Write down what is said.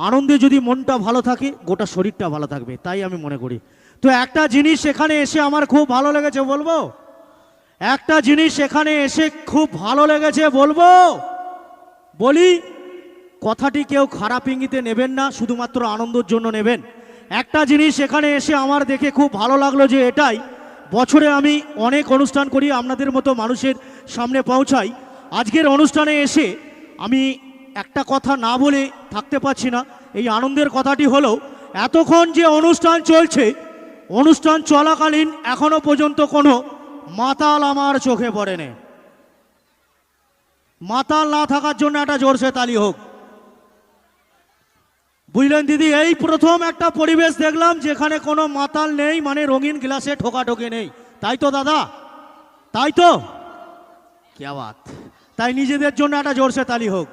আনন্দে যদি মনটা ভালো থাকে গোটা শরীরটা ভালো থাকবে, তাই আমি মনে করি। তো একটা জিনিস এখানে এসে আমার খুব ভালো লেগেছে বলবো, একটা জিনিস এখানে এসে খুব ভালো লেগেছে বলবো, বলি কথাটি কেউ খারাপ ইঙ্গিতে নেবেন না, শুধুমাত্র আনন্দের জন্য নেবেন। একটা জিনিস এখানে এসে আমার দেখে খুব ভালো লাগলো যে এটাই, বছরে আমি অনেক অনুষ্ঠান করি, আপনাদের মতো মানুষের সামনে পৌঁছাই। আজকের অনুষ্ঠানে এসে আমি একটা কথা না বলে থাকতে পারছি না। এই আনন্দের কথাটি হলো, এতক্ষণ যে অনুষ্ঠান চলছে, অনুষ্ঠান চলাকালীন এখনো পর্যন্ত কোনো মাতাল আমার চোখে পড়েনি। মাতাল না থাকার জন্য একটা জোরসে তালি হোক। বুঝলেন দিদি, এই প্রথম একটা পরিবেশ দেখলাম যেখানে কোনো মাতাল নেই, মানে রঙিন গ্লাসে ঠোকাঠোকি নেই। তাই তো দাদা, তাই তো? কি বাত! তাই নিজেদের জন্য একটা জোরসে তালি হোক।